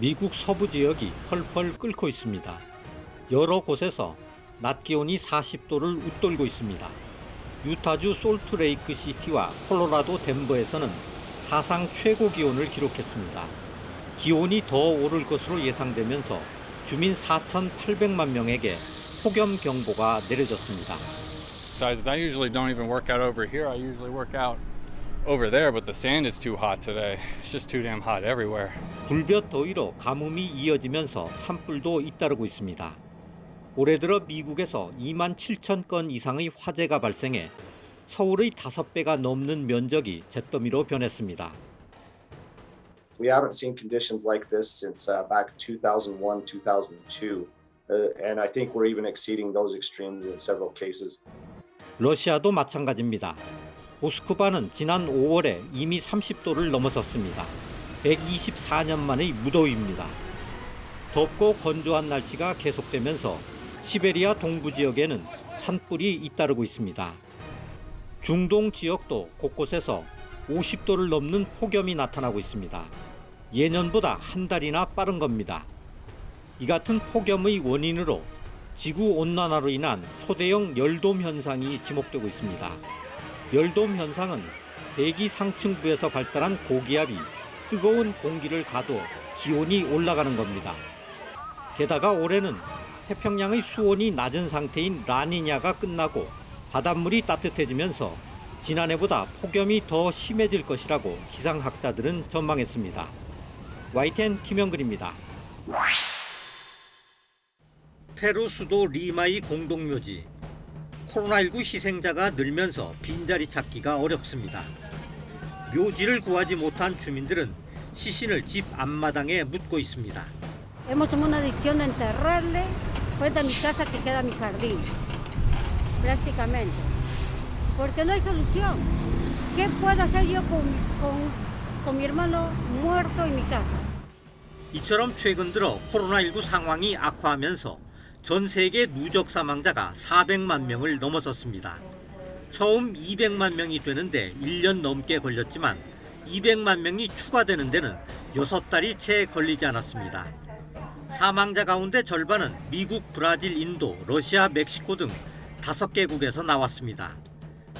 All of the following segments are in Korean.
미국 서부 지역이 펄펄 끓고 있습니다. 여러 곳에서 낮 기온이 40도를 웃돌고 있습니다. 유타주 솔트레이크 시티와 콜로라도 덴버에서는 사상 최고 기온을 기록했습니다. 기온이 더 오를 것으로 예상되면서 주민 4,800만 명에게 폭염 경보가 내려졌습니다. I usually don't even work out over here. I usually work out over there, but the sand is too hot today. It's just too damn hot everywhere. 불볕 더위로 가뭄이 이어지면서 산불도 잇따르고 있습니다. 올해 들어 미국에서 2만 7천 건 이상의 화재가 발생해 서울의 5배가 넘는 면적이 잿더미로 변했습니다. We haven't seen conditions like this since back 2001, 2002. And I think we're even exceeding those extremes in several cases. 러시아도 마찬가지입니다. 모스크바는 지난 5월에 이미 30도를 넘어섰습니다. 124년 만의 무더위입니다. 덥고 건조한 날씨가 계속되면서 시베리아 동부 지역에는 산불이 잇따르고 있습니다. 중동 지역도 곳곳에서 50도를 넘는 폭염이 나타나고 있습니다. 예년보다 한 달이나 빠른 겁니다. 이 같은 폭염의 원인으로 지구온난화로 인한 초대형 열돔 현상이 지목되고 있습니다. 열돔 현상은 대기 상층부에서 발달한 고기압이 뜨거운 공기를 가둬 기온이 올라가는 겁니다. 게다가 올해는 태평양의 수온이 낮은 상태인 라니냐가 끝나고 바닷물이 따뜻해지면서 지난해보다 폭염이 더 심해질 것이라고 기상학자들은 전망했습니다. YTN 김영근입니다. 페루 수도 리마의 공동묘지. 코로나19 희생자가 늘면서 빈자리 찾기가 어렵습니다. 묘지를 구하지 못한 주민들은 시신을 집 앞마당에 묻고 있습니다. Hemos tomado una decisión de enterrarle frente a mi casa que queda mi jardín, prácticamente, porque no hay solución. ¿Qué puedo hacer yo con mi hermano muerto en mi casa? 이처럼 최근 들어 코로나19 상황이 악화하면서 전 세계 누적 사망자가 400만 명을 넘어섰습니다. 처음 200만 명이 되는데 1년 넘게 걸렸지만 200만 명이 추가되는 데는 6달이 채 걸리지 않았습니다. 사망자 가운데 절반은 미국, 브라질, 인도, 러시아, 멕시코 등 5개국에서 나왔습니다.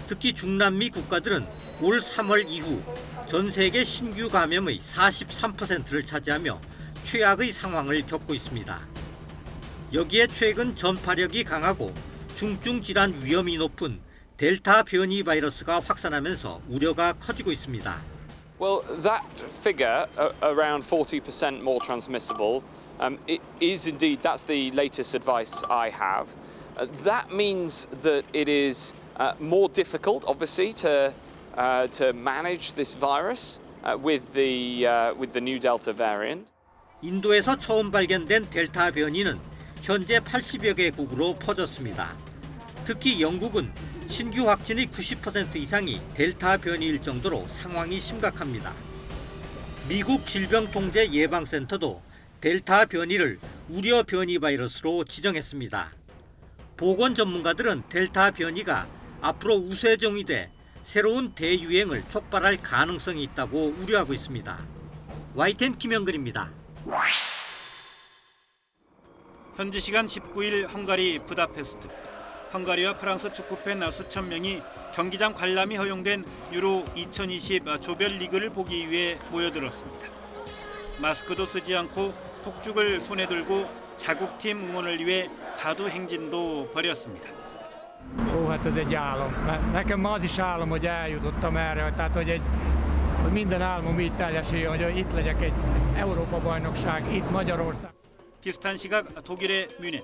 특히 중남미 국가들은 올 3월 이후 전 세계 신규 감염의 43%를 차지하며 최악의 상황을 겪고 있습니다. 여기에 최근 전파력이 강하고 중증 질환 위험이 높은 델타 변이 바이러스가 확산하면서 우려가 커지고 있습니다. Well, that figure, around 40% more transmissible, it is indeed, that's the latest advice I have. That means that it is more difficult, obviously, to manage this virus with the new Delta variant. 인도에서 처음 발견된 델타 변이는 현재 80여 개국으로 퍼졌습니다. 특히 영국은 신규 확진의 90% 이상이 델타 변이일 정도로 상황이 심각합니다. 미국 질병통제예방센터도 델타 변이를 우려 변이 바이러스로 지정했습니다. 보건 전문가들은 델타 변이가 앞으로 우세종이 돼 새로운 대유행을 촉발할 가능성이 있다고 우려하고 있습니다. YTN 김영근입니다. 현지 시간 19일 헝가리 부다페스트. 헝가리와 프랑스 축구팬 수천 명이 경기장 관람이 허용된 유로 2020 조별리그를 보기 위해 모여들었습니다. 마스크도 쓰지 않고 폭죽을 손에 들고 자국팀 응원을 위해 가두 행진도 벌였습니다. Ó, hát ez egy álom. Nekem ma az is álom, hogy eljutottam erre, tehát hogy minden álmom így teljesüljön, hogy itt legyek egy Európa-bajnokság, itt Magyarország. 비슷한 시각 독일의 뮌헨.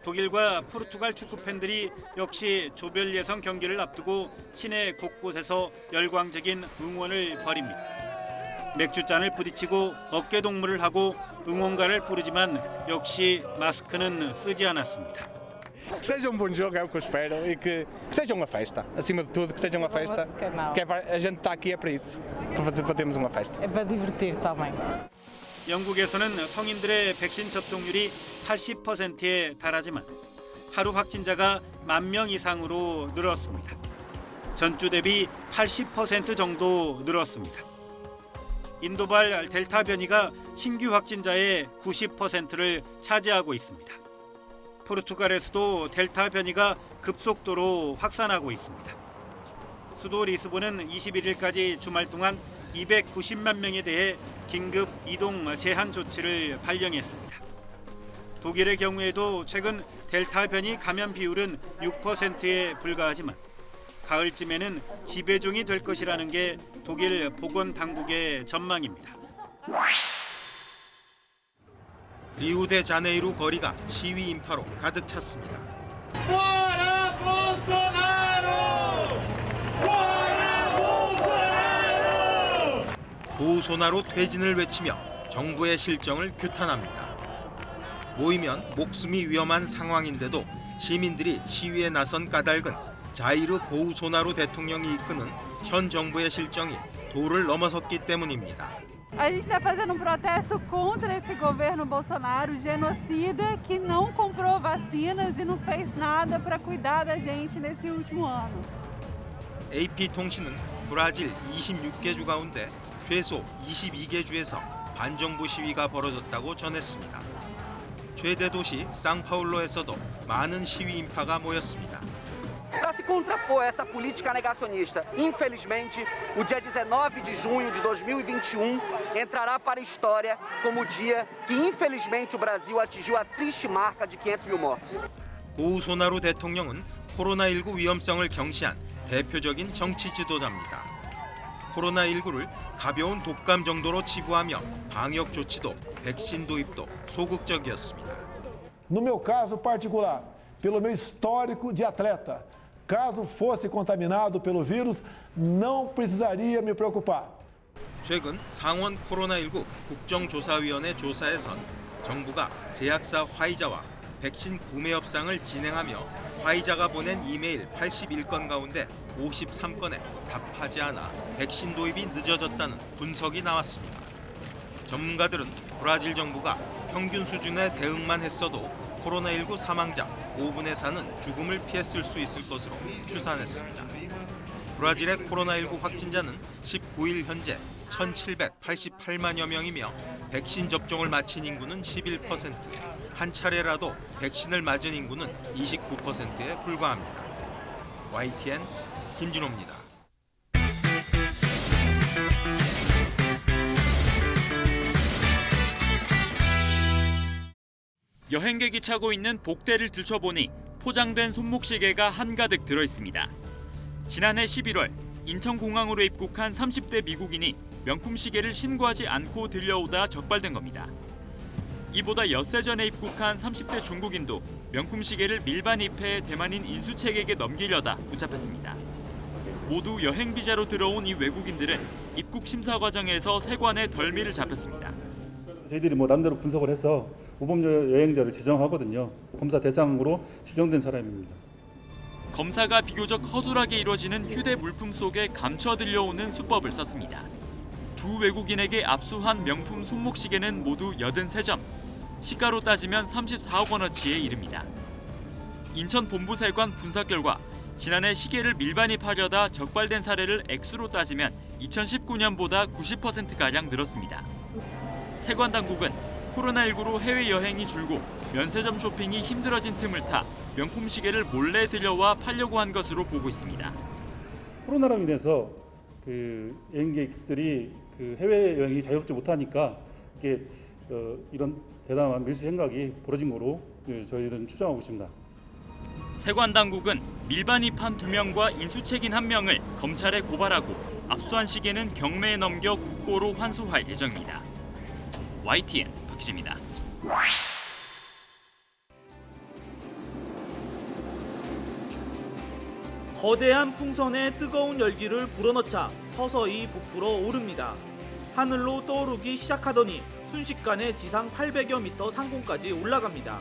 독일과 포르투갈 축구 팬들이 역시 조별 예선 경기를 앞두고 시내 곳곳에서 열광적인 응원을 벌입니다. 맥주잔을 부딪히고 어깨 동무를 하고 응원가를 부르지만 역시 마스크는 쓰지 않았습니다. Que seja bom jogo, é o que eu espero, e que seja uma festa, acima de tudo, que seja uma festa. Que a gente está aqui é para isso, para termos uma festa. É para divertir também. 영국에서는 성인들의 백신 접종률이 80%에 달하지만 하루 확진자가 10,000명 이상으로 늘었습니다. 전주 대비 80% 정도 늘었습니다. 인도발 델타 변이가 신규 확진자의 90%를 차지하고 있습니다. 포르투갈에서도 델타 변이가 급속도로 확산하고 있습니다. 수도 리스본은 21일까지 주말 동안 290만 명에 대해 긴급 이동 제한 조치를 발령했습니다. 독일의 경우에도 최근 델타 변이 감염 비율은 6%에 불과하지만 가을쯤에는 지배종이 될 것이라는 게 독일 보건당국의 전망입니다. 리우데자네이루 거리가 시위 인파로 가득 찼습니다. 보우소나로 퇴진을 외치며 정부의 실정을 규탄합니다. 모이면 목숨이 위험한 상황인데도 시민들이 시위에 나선 까닭은 자이르 보우소나로 대통령이 이끄는 현 정부의 실정이 도를 넘어섰기 때문입니다. A gente está fazendo protesto contra esse governo Bolsonaro, genocida, que não comprou vacinas e não fez nada para cuidar da gente nesse último ano. AP통신은 브라질 26개 주 가운데 최소 22개 주에서 반정부 시위가 벌어졌다고 전했습니다. 최대 도시 상파울로에서도 많은 시위 인파가 모였습니다. Para se contrapor a essa política negacionista, infelizmente, o dia 19 de junho de 2021 entrará para a história como o dia que, infelizmente, o Brasil atingiu a triste marca de 500.000 mortos. 보우소나루 대통령은 코로나19 위험성을 경시한 대표적인 정치 지도자입니다. 코로나19를 가벼운 독감 정도로 치부하며 방역 조치도 백신 도입도 소극적이었습니다. No meu caso particular, pelo meu histórico de atleta, caso fosse contaminado pelo vírus, não precisaria me preocupar. 최근 상원 코로나19 국정조사위원회 조사에선 정부가 제약사 화이자와 백신 구매 협상을 진행하며 화이자가 보낸 이메일 81건 가운데 53건에 답하지 않아 백신 도입이 늦어졌다는 분석이 나왔습니다. 전문가들은 브라질 정부가 평균 수준의 대응만 했어도 코로나19 사망자 5분의 4는 죽음을 피했을 수 있을 것으로 추산했습니다. 브라질의 코로나19 확진자는 19일 현재 1,788만여 명이며 백신 접종을 마친 인구는 11%, 한 차례라도 백신을 맞은 인구는 29%에 불과합니다. YTN 김준호입니다. 여행객이 차고 있는 복대를 들춰보니 포장된 손목시계가 한가득 들어있습니다. 지난해 11월 인천공항으로 입국한 30대 미국인이 명품 시계를 신고하지 않고 들려오다 적발된 겁니다. 이보다 엿새 전에 입국한 30대 중국인도 명품 시계를 밀반입해 대만인 인수책에게 넘기려다 붙잡혔습니다. 모두 여행 비자로 들어온 이 외국인들은 입국 심사 과정에서 세관에 덜미를 잡혔습니다. 저희들이 나름대로 분석을 해서 모범 여행자를 지정하거든요. 검사 대상으로 지정된 사람입니다. 검사가 비교적 허술하게 이루어지는 휴대 물품 속에 감춰 들려오는 수법을 썼습니다. 두 외국인에게 압수한 명품 손목시계는 모두 83점, 시가로 따지면 34억 원어치에 이릅니다. 인천 본부세관 분석 결과 지난해 시계를 밀반입하려다 적발된 사례를 액수로 따지면 2019년보다 90%가량 늘었습니다. 세관 당국은 코로나19로 해외여행이 줄고 면세점 쇼핑이 힘들어진 틈을 타 명품 시계를 몰래 들여와 팔려고 한 것으로 보고 있습니다. 코로나로 인해서 여행객들이 해외여행이 자유롭지 못하니까 이런 대담한 밀수 행각이 벌어진 거로 저희들은 추정하고 있습니다. 세관 당국은 밀반입한 2명과 인수책인 1명을 검찰에 고발하고 압수한 시계는 경매에 넘겨 국고로 환수할 예정입니다. YTN 박희재입니다. 거대한 풍선에 뜨거운 열기를 불어넣자 서서히 부풀어 오릅니다. 하늘로 떠오르기 시작하더니 순식간에 지상 800여 미터 상공까지 올라갑니다.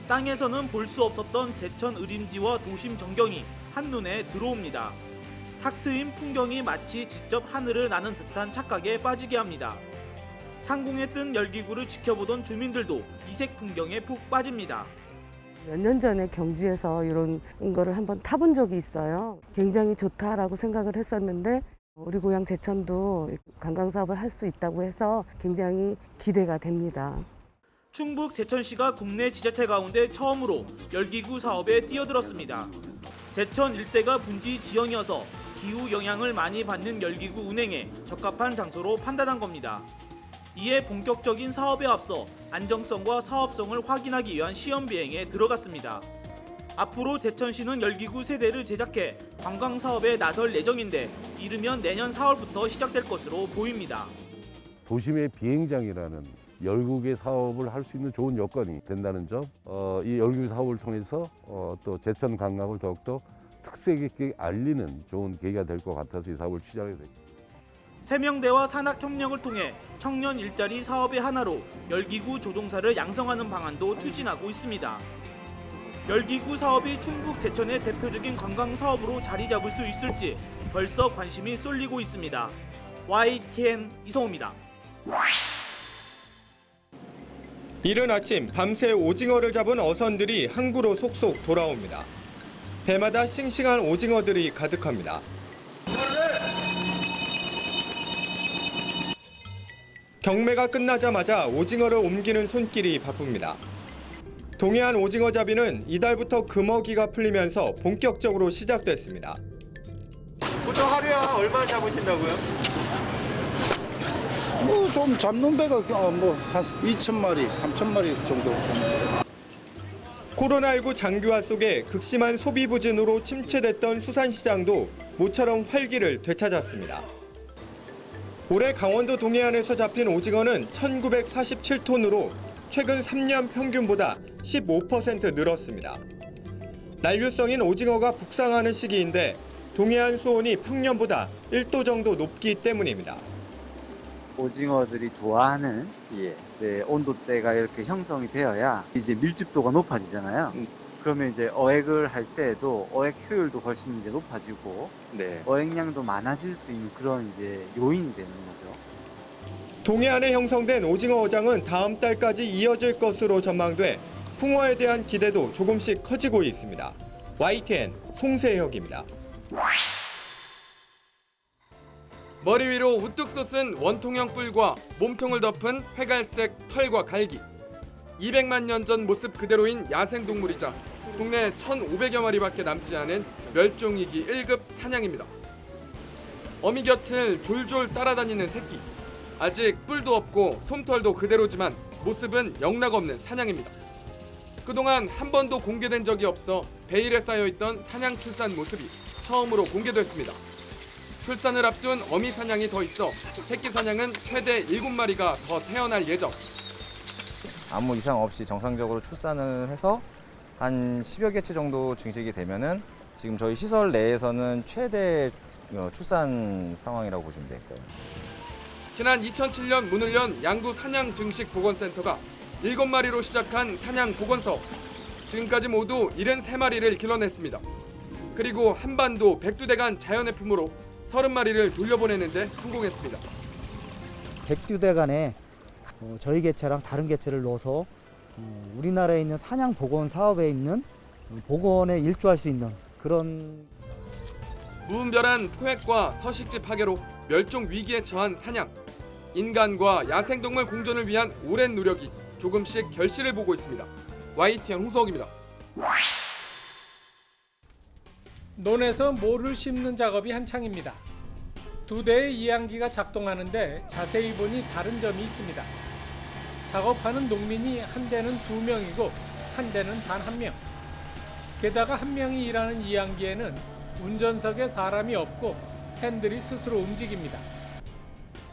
땅에서는 볼 수 없었던 제천 의림지와 도심 전경이 한눈에 들어옵니다. 탁 트인 풍경이 마치 직접 하늘을 나는 듯한 착각에 빠지게 합니다. 상공에 뜬 열기구를 지켜보던 주민들도 이색 풍경에 푹 빠집니다. 몇 년 전에 경주에서 이런 거를 한번 타본 적이 있어요. 굉장히 좋다라고 생각을 했었는데 우리 고향 제천도 관광 사업을 할 수 있다고 해서 굉장히 기대가 됩니다. 충북 제천시가 국내 지자체 가운데 처음으로 열기구 사업에 뛰어들었습니다. 제천 일대가 분지 지형이어서 기후 영향을 많이 받는 열기구 운행에 적합한 장소로 판단한 겁니다. 이에 본격적인 사업에 앞서 안정성과 사업성을 확인하기 위한 시험 비행에 들어갔습니다. 앞으로 제천시는 열기구 세대를 제작해 관광 사업에 나설 예정인데 이르면 내년 4월부터 시작될 것으로 보입니다. 도심의 비행장이라는 열기구의 사업을 할 수 있는 좋은 여건이 된다는 점, 이 열기구 사업을 통해서 또 제천 관광을 더욱더 특색 있게 알리는 좋은 계기가 될 것 같아서 이 사업을 추진하게 됩니다. 세명대와 산학협력을 통해 청년 일자리 사업의 하나로 열기구 조종사를 양성하는 방안도 추진하고 있습니다. 열기구 사업이 충북 제천의 대표적인 관광 사업으로 자리 잡을 수 있을지 벌써 관심이 쏠리고 있습니다. YTN 이성호입니다. 이른 아침 밤새 오징어를 잡은 어선들이 항구로 속속 돌아옵니다. 배마다 싱싱한 오징어들이 가득합니다. 경매가 끝나자마자 오징어를 옮기는 손길이 바쁩니다. 동해안 오징어잡이는 이달부터 금어기가 풀리면서 본격적으로 시작됐습니다. 보통 하루에 얼마 잡으신다고요? 좀 잡는 배가 한 2,000마리, 3,000마리 정도 잡는. 코로나19 장기화 속에 극심한 소비 부진으로 침체됐던 수산시장도 모처럼 활기를 되찾았습니다. 올해 강원도 동해안에서 잡힌 오징어는 1,947톤으로 최근 3년 평균보다 15% 늘었습니다. 난류성인 오징어가 북상하는 시기인데 동해안 수온이 평년보다 1도 정도 높기 때문입니다. 오징어들이 좋아하는 온도대가 이렇게 형성이 되어야 이제 밀집도가 높아지잖아요. 그러면 이제 어획을 할 때에도 어획 효율도 훨씬 이제 높아지고 어획량도 많아질 수 있는 그런 이제 요인이 되는 거죠. 동해안에 형성된 오징어 어장은 다음 달까지 이어질 것으로 전망돼 풍어에 대한 기대도 조금씩 커지고 있습니다. YTN 송세혁입니다. 머리 위로 우뚝 솟은 원통형 뿔과 몸통을 덮은 회갈색 털과 갈기. 200만 년 전 모습 그대로인 야생동물이자 국내 1,500여 마리밖에 남지 않은 멸종위기 1급 사냥입니다. 어미 곁을 졸졸 따라다니는 새끼. 아직 뿔도 없고 솜털도 그대로지만 모습은 영락없는 사냥입니다. 그동안 한 번도 공개된 적이 없어 베일에 쌓여있던 사냥 출산 모습이 처음으로 공개됐습니다. 출산을 앞둔 어미 사냥이 더 있어 새끼 사냥은 최대 7마리가 더 태어날 예정. 아무 이상 없이 정상적으로 출산을 해서 한 10여 개체 정도 증식이 되면은 지금 저희 시설 내에서는 최대 출산 상황이라고 보시면 될 거예요. 지난 2007년 문을 연 양구 사냥 증식 보건센터가 7마리로 시작한 사냥 보건사업. 지금까지 모두 73마리를 길러냈습니다. 그리고 한반도 백두대간 자연의 품으로 30마리를 돌려보내는데 성공했습니다. 백두대간에 저희 개체랑 다른 개체를 넣어서 우리나라에 있는 사냥 복원 사업에 있는 복원에 일조할 수 있는 그런 무분별한 포획과 서식지 파괴로 멸종 위기에 처한 사냥. 인간과 야생동물 공존을 위한 오랜 노력이 조금씩 결실을 보고 있습니다. YTN 홍석입니다. 논에서 모를 심는 작업이 한창입니다. 2대의 이양기가 작동하는데 자세히 보니 다른 점이 있습니다. 작업하는 농민이 한 대는 2명이고 한 대는 단 1명. 게다가 1명이 일하는 이양기에는 운전석에 사람이 없고 핸들이 스스로 움직입니다.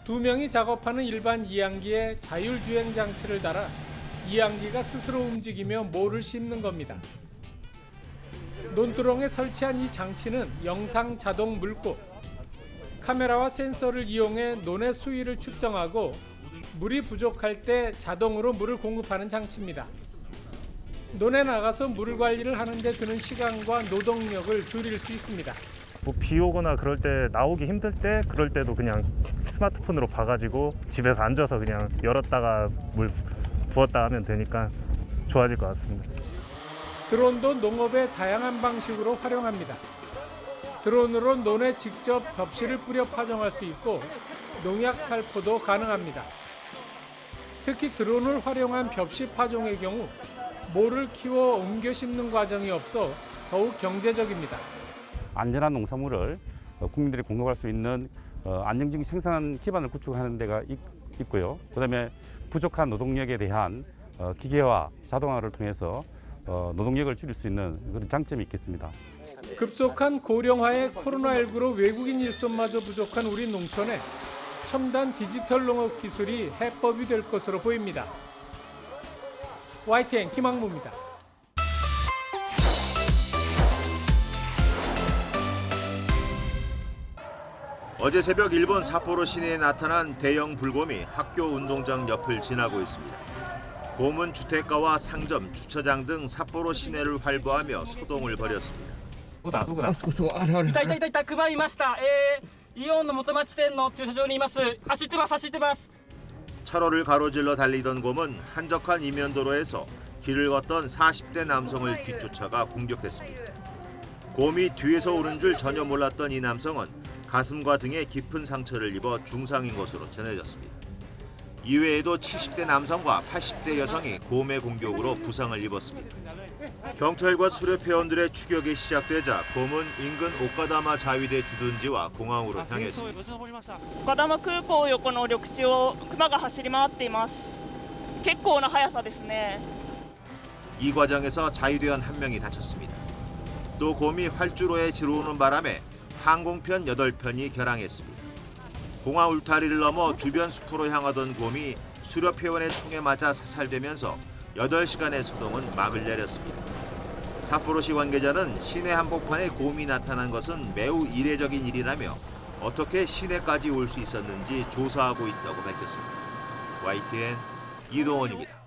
2명이 작업하는 일반 이양기에 자율주행 장치를 달아 이양기가 스스로 움직이며 모를 심는 겁니다. 논두렁에 설치한 이 장치는 영상 자동 물고, 카메라와 센서를 이용해 논의 수위를 측정하고 물이 부족할 때 자동으로 물을 공급하는 장치입니다. 논에 나가서 물 관리를 하는 데 드는 시간과 노동력을 줄일 수 있습니다. 뭐 비 오거나 그럴 때 나오기 힘들 때 그럴 때도 그냥 스마트폰으로 봐가지고 집에서 앉아서 그냥 열었다가 물 부었다 하면 되니까 좋아질 것 같습니다. 드론도 농업의 다양한 방식으로 활용합니다. 드론으로 논에 직접 벽실을 뿌려 파종할 수 있고 농약 살포도 가능합니다. 특히 드론을 활용한 벽시 파종의 경우 모를 키워 옮겨 심는 과정이 없어 더욱 경제적입니다. 안전한 농산물을 국민들이 공급할 수 있는 안정적인 생산 기반을 구축하는 데가 있고요. 그다음에 부족한 노동력에 대한 기계화, 자동화를 통해서 노동력을 줄일 수 있는 그런 장점이 있겠습니다. 급속한 고령화에 코로나19로 외국인 일손마저 부족한 우리 농촌에 첨단 디지털 농업 기술이 해법이 될 것으로 보입니다. YTN 김학무입니다. 어제 새벽 일본 삿포로 시내에 나타난 대형 불곰이 학교 운동장 옆을 지나고 있습니다. 곰은 주택가와 상점, 주차장 등 삿포로 시내를 활보하며 소동을 벌였습니다. いたいたいたいた、熊いました。イオンの元町店の駐車場にいます。走ってます。 차로를 가로질러 달리던 곰은 한적한 이면도로에서 길을 걷던 40대 남성을 뒤쫓아가 공격했습니다. 곰이 뒤에서 오는 줄 전혀 몰랐던 이 남성은 가슴과 등에 깊은 상처를 입어 중상인 것으로 전해졌습니다. 이외에도 70대 남성과 80대 여성이 곰의 공격으로 부상을 입었습니다. 경찰과 수렵회원들의 추격이 시작되자 곰은 인근 오카다마 자위대 주둔지와 공항으로 향했습니다. 岡玉空港横の緑地を熊が走り回っています。結構な速さですね。 이 과정에서 자위대원 한 명이 다쳤습니다. 또 곰이 활주로에 지르오는 바람에 항공편 8편이 결항했습니다. 공항 울타리를 넘어 주변 숲으로 향하던 곰이 수렵회원의 총에 맞아 사살되면서 8시간의 소동은 막을 내렸습니다. 삿포로시 관계자는 시내 한복판에 곰이 나타난 것은 매우 이례적인 일이라며 어떻게 시내까지 올 수 있었는지 조사하고 있다고 밝혔습니다. YTN 이동원입니다.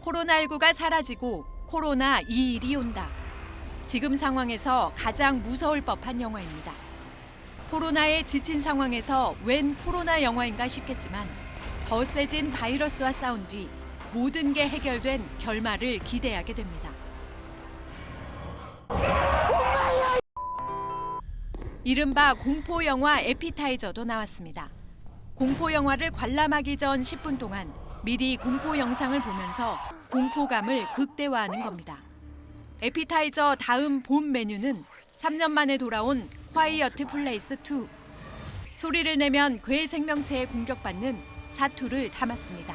코로나19가 사라지고 코로나 2일이 온다. 지금 상황에서 가장 무서울 법한 영화입니다. 코로나에 지친 상황에서 웬 코로나 영화인가 싶겠지만 더 세진 바이러스와 싸운 뒤 모든 게 해결된 결말을 기대하게 됩니다. 이른바 공포 영화 에피타이저도 나왔습니다. 공포 영화를 관람하기 전 10분 동안 미리 공포 영상을 보면서 공포감을 극대화하는 겁니다. 에피타이저 다음 본 메뉴는 3년 만에 돌아온 콰이어트 플레이스 2. 소리를 내면 괴 생명체에 공격받는 사투를 담았습니다.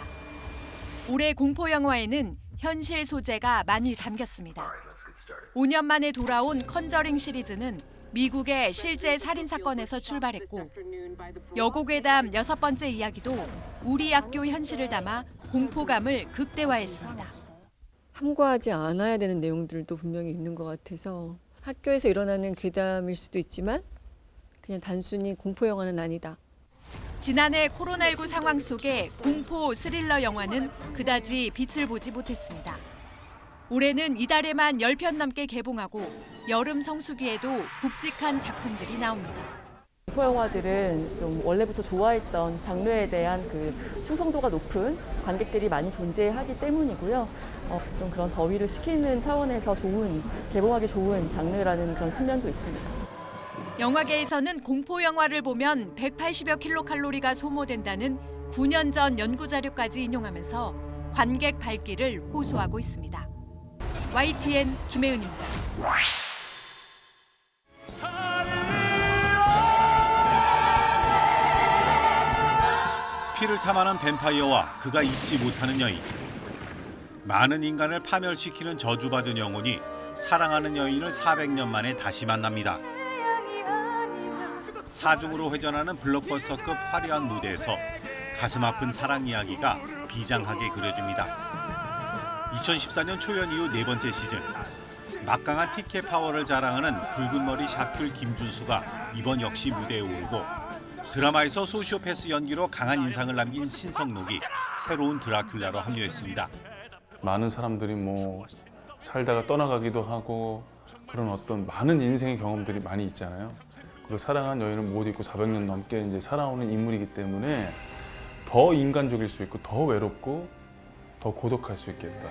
올해 공포 영화에는 현실 소재가 많이 담겼습니다. 5년 만에 돌아온 컨저링 시리즈는 미국의 실제 살인 사건에서 출발했고 여고괴담 6번째 이야기도 우리 학교 현실을 담아 공포감을 극대화했습니다. 함구하지 않아야 되는 내용들도 분명히 있는 것 같아서 학교에서 일어나는 괴담일 수도 있지만 그냥 단순히 공포 영화는 아니다. 지난해 코로나19 상황 속에 공포 스릴러 영화는 그다지 빛을 보지 못했습니다. 올해는 이달에만 10편 넘게 개봉하고 여름 성수기에도 굵직한 작품들이 나옵니다. 공포 영화들은 좀 원래부터 좋아했던 장르에 대한 그 충성도가 높은 관객들이 많이 존재하기 때문이고요. 좀 그런 더위를 식히는 차원에서 개봉하기 좋은 장르라는 그런 측면도 있습니다. 영화계에서는 공포 영화를 보면 180여 킬로칼로리가 소모된다는 9년 전 연구 자료까지 인용하면서 관객 발길을 호소하고 있습니다. YTN 김혜은입니다. 피를 탐하는 뱀파이어와 그가 잊지 못하는 여인. 많은 인간을 파멸시키는 저주받은 영혼이 사랑하는 여인을 400년 만에 다시 만납니다. 사중으로 회전하는 블록버스터급 화려한 무대에서 가슴 아픈 사랑 이야기가 비장하게 그려집니다. 2014년 초연 이후 4번째 시즌. 막강한 티켓 파워를 자랑하는 붉은 머리 샤큘 김준수가 이번 역시 무대에 오르고 드라마에서 소시오패스 연기로 강한 인상을 남긴 신성록이 새로운 드라큘라로 합류했습니다. 많은 사람들이 뭐 살다가 떠나가기도 하고 그런 어떤 많은 인생의 경험들이 많이 있잖아요. 그리고 사랑한 여인을 못 잊고 400년 넘게 이제 살아오는 인물이기 때문에 더 인간적일 수 있고 더 외롭고 더 고독할 수 있겠다.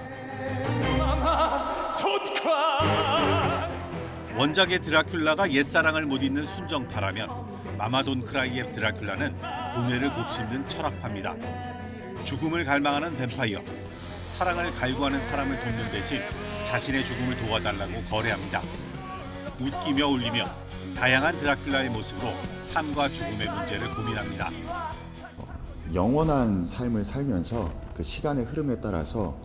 원작의 드라큘라가 옛사랑을 못 잊는 순정파라면 마마돈 크라이의 드라큘라는 고뇌를 곱씹는 철학파입니다. 죽음을 갈망하는 뱀파이어, 사랑을 갈구하는 사람을 돕는 대신 자신의 죽음을 도와달라고 거래합니다. 웃기며 울리며 다양한 드라큘라의 모습으로 삶과 죽음의 문제를 고민합니다. 영원한 삶을 살면서 그 시간의 흐름에 따라서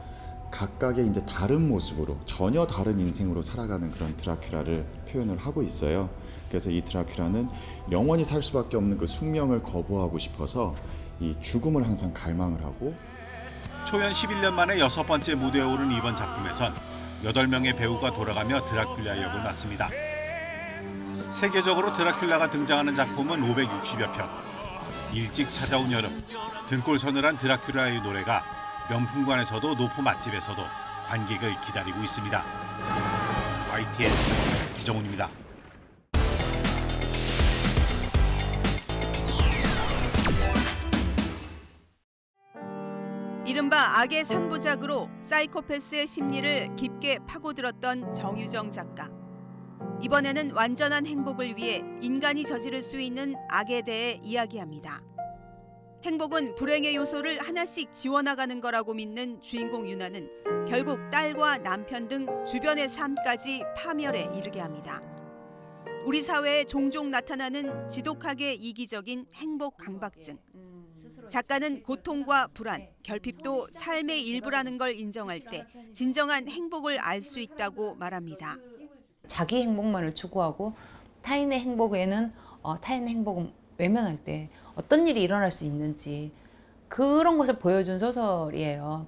각각의 이제 다른 모습으로 전혀 다른 인생으로 살아가는 그런 드라큘라를 표현을 하고 있어요. 그래서 이 드라큘라는 영원히 살 수밖에 없는 그 숙명을 거부하고 싶어서 이 죽음을 항상 갈망을 하고 초연 11년 만에 6번째 무대에 오른 이번 작품에선 8명의 배우가 돌아가며 드라큘라 역을 맡습니다. 세계적으로 드라큘라가 등장하는 작품은 560여 편. 일찍 찾아온 여름, 등골 서늘한 드라큘라의 노래가 명품관에서도 노포 맛집에서도 관객을 기다리고 있습니다. YTN 기정훈입니다. 이른바 악의 3부작으로 사이코패스의 심리를 깊게 파고들었던 정유정 작가. 이번에는 완전한 행복을 위해 인간이 저지를 수 있는 악에 대해 이야기합니다. 행복은 불행의 요소를 하나씩 지워나가는 거라고 믿는 주인공 유나는 결국 딸과 남편 등 주변의 삶까지 파멸에 이르게 합니다. 우리 사회에 종종 나타나는 지독하게 이기적인 행복 강박증. 작가는 고통과 불안, 결핍도 삶의 일부라는 걸 인정할 때 진정한 행복을 알 수 있다고 말합니다. 자기 행복만을 추구하고 타인의 행복에는 타인의 행복을 외면할 때 어떤 일이 일어날 수 있는지 그런 것을 보여준 소설이에요.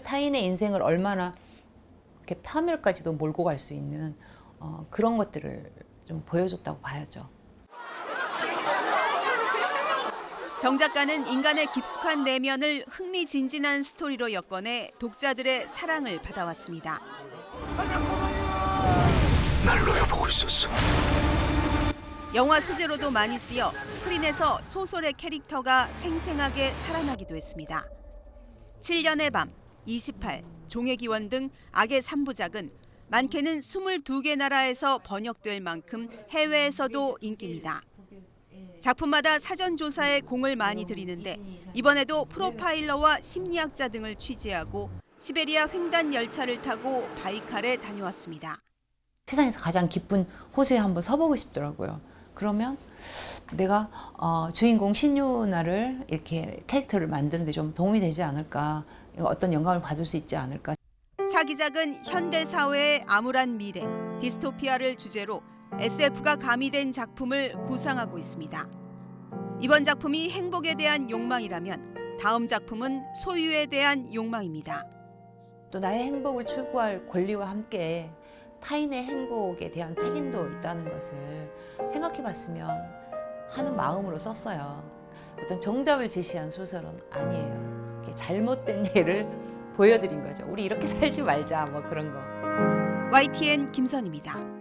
타인의 인생을 얼마나 이렇게 파멸까지도 몰고 갈 수 있는 그런 것들을 좀 보여줬다고 봐야죠. 정 작가는 인간의 깊숙한 내면을 흥미진진한 스토리로 엮어내 독자들의 사랑을 받아왔습니다. 날 노려보고 있었어. 영화 소재로도 많이 쓰여 스크린에서 소설의 캐릭터가 생생하게 살아나기도 했습니다. 7년의 밤, 28, 종의 기원 등 악의 3부작은 많게는 22개 나라에서 번역될 만큼 해외에서도 인기입니다. 작품마다 사전 조사에 공을 많이 들이는데 이번에도 프로파일러와 심리학자 등을 취재하고 시베리아 횡단 열차를 타고 바이칼에 다녀왔습니다. 세상에서 가장 깊은 호수에 한번 서보고 싶더라고요. 그러면 내가 주인공 신유나를 이렇게 캐릭터를 만드는데 좀 도움이 되지 않을까, 어떤 영감을 받을 수 있지 않을까. 차기작은 현대 사회의 암울한 미래, 디스토피아를 주제로 SF가 가미된 작품을 구상하고 있습니다. 이번 작품이 행복에 대한 욕망이라면 다음 작품은 소유에 대한 욕망입니다. 또 나의 행복을 추구할 권리와 함께 타인의 행복에 대한 책임도 있다는 것을 생각해봤으면 하는 마음으로 썼어요. 어떤 정답을 제시한 소설은 아니에요. 이렇게 잘못된 예를 보여드린 거죠. 우리 이렇게 살지 말자, 뭐 그런 거. YTN 김선입니다.